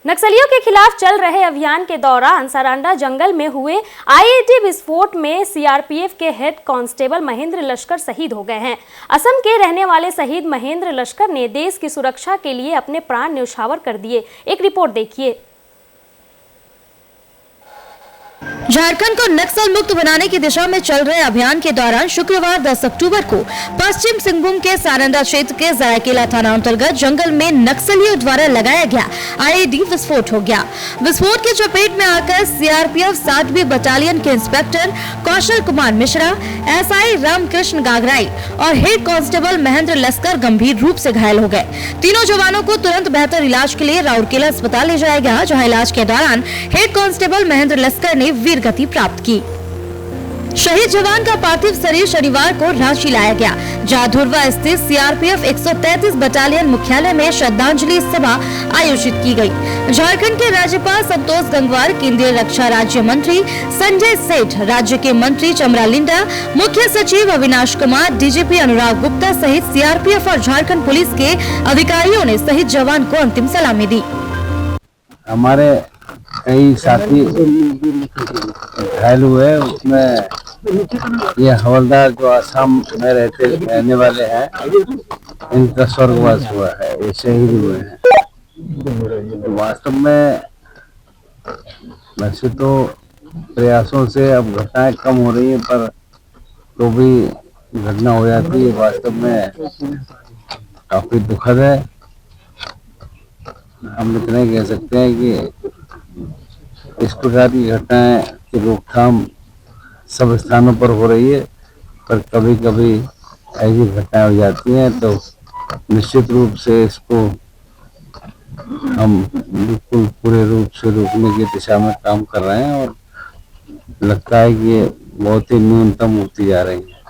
नक्सलियों के खिलाफ चल रहे अभियान के दौरान सरांडा जंगल में हुए आईईडी विस्फोट में सीआरपीएफ के हेड कांस्टेबल महेंद्र लश्कर शहीद हो गए हैं। असम के रहने वाले शहीद महेंद्र लश्कर ने देश की सुरक्षा के लिए अपने प्राण न्यौछावर कर दिए। एक रिपोर्ट देखिए। झारखंड को नक्सल मुक्त बनाने की दिशा में चल रहे अभियान के दौरान शुक्रवार 10 अक्टूबर को पश्चिम सिंहभूम के सारंडा क्षेत्र के जराकेला थाना अंतर्गत जंगल में नक्सलियों द्वारा लगाया गया आईईडी विस्फोट हो गया। विस्फोट की चपेट में आकर सीआरपीएफ 7वीं बटालियन के इंस्पेक्टर कौशल कुमार मिश्रा, एसआई रामकृष्ण गागराई और हेड कांस्टेबल महेंद्र लश्कर गंभीर रूप से घायल हो गए। तीनों जवानों को तुरंत बेहतर इलाज के लिए राउरकेला अस्पताल ले जाया गया, जहां इलाज के दौरान हेड कांस्टेबल महेंद्र लश्कर ने वीर गति प्राप्त की। शहीद जवान का पार्थिव शरीर शनिवार को रांची लाया गया, जहां धुरवा स्थित सीआरपीएफ 133 बटालियन मुख्यालय में श्रद्धांजलि सभा आयोजित की गई। झारखंड के राज्यपाल संतोष गंगवार, केंद्रीय रक्षा राज्य मंत्री संजय सेठ, राज्य के मंत्री चमरा लिंडा, मुख्य सचिव अविनाश कुमार, डीजीपी अनुराग गुप्ता सहित सीआरपीएफ और झारखंड पुलिस के अधिकारियों ने शहीद जवान को अंतिम सलामी दी। हमारे कई साथी घायल हुए, उसमें ये हवलदार जो असम में रहने वाले हैं, इनका स्वर्गवास हुआ है, ये शहीद हुए हैं। वास्तव में वैसे तो प्रयासों से अब घटनाएं कम हो रही हैं, पर तो भी घटना हो जाती है। वास्तव में काफी दुखद है। हम इतना ही कह सकते हैं कि इस प्रकार की घटनाएं की रोकथाम सब स्थानों पर हो रही है, पर कभी कभी ऐसी घटनाएं हो जाती हैं, तो निश्चित रूप से इसको हम बिल्कुल पूरे रूप से रोकने की दिशा में काम कर रहे हैं और लगता है कि ये बहुत ही न्यूनतम होती जा रही है।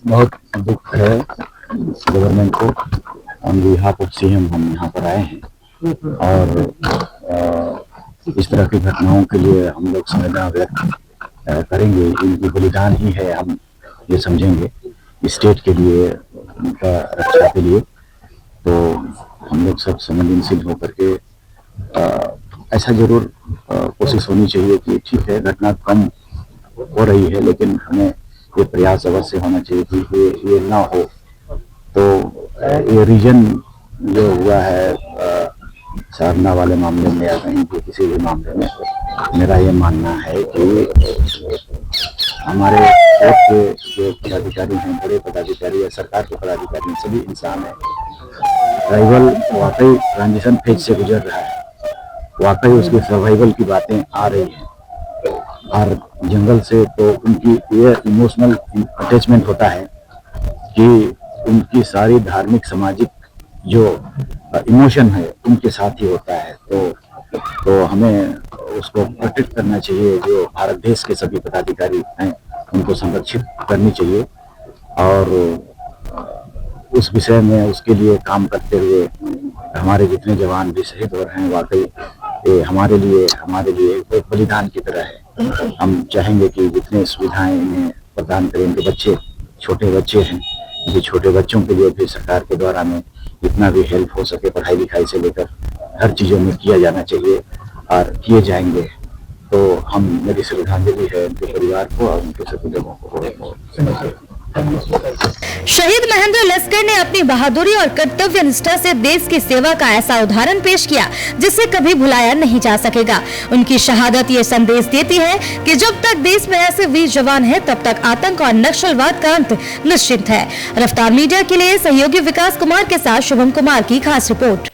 बहुत दुख है गवर्नमेंट को। ऑन बिहाफ ऑफ सीएम हम यहाँ पर आए हैं और इस तरह की घटनाओं के लिए हम लोग संवेदना व्यक्त करेंगे। इनकी बलिदान ही है, हम ये समझेंगे स्टेट के लिए, उनका रक्षा के लिए। तो हम लोग सब संवेदनशील होकर के ऐसा जरूर कोशिश होनी चाहिए कि ठीक है घटना कम हो रही है, लेकिन हमें ये प्रयास अवश्य होना चाहिए कि ये ना हो। तो ये रीजन जो हुआ है सारना वाले मामले में या कहीं भी किसी भी मामले में, मेरा ये मानना है कि हमारे कोर्ट के जो पदाधिकारी हैं, बड़े पदाधिकारी या सरकार के पदाधिकारी, सभी इंसान हैं। ट्राइबल वाकई ट्रांजिशन फेज से गुजर रहा है, वाकई उसके सर्वाइवल की बातें आ रही हैं। और जंगल से तो उनकी ये इमोशनल अटैचमेंट होता है कि उनकी सारी धार्मिक सामाजिक जो इमोशन है उनके साथ ही होता है। तो हमें उसको प्रोटेक्ट करना चाहिए। जो भारत देश के सभी पदाधिकारी हैं उनको संरक्षित करनी चाहिए और उस विषय में उसके लिए काम करते हुए हमारे जितने जवान भी शहीद हो रहे हैं, वाकई ये हमारे लिए एक बलिदान की तरह है। हम चाहेंगे कि जितने सुविधाएं इन्हें प्रदान करें। इनके बच्चे छोटे बच्चे हैं, ये छोटे बच्चों के लिए भी सरकार के द्वारा में जितना भी हेल्प हो सके पढ़ाई लिखाई से लेकर हर चीज़ों में किया जाना चाहिए और किए जाएंगे। तो हम मेरी श्रद्धांजलि है उनके परिवार को और उनके सभी लोगों को। शहीद महेंद्र लश्कर ने अपनी बहादुरी और कर्तव्य निष्ठा से देश की सेवा का ऐसा उदाहरण पेश किया जिसे कभी भुलाया नहीं जा सकेगा। उनकी शहादत ये संदेश देती है कि जब तक देश में ऐसे वीर जवान हैं, तब तक आतंक और नक्सलवाद का अंत निश्चित है। रफ्तार मीडिया के लिए सहयोगी विकास कुमार के साथ शुभम कुमार की खास रिपोर्ट।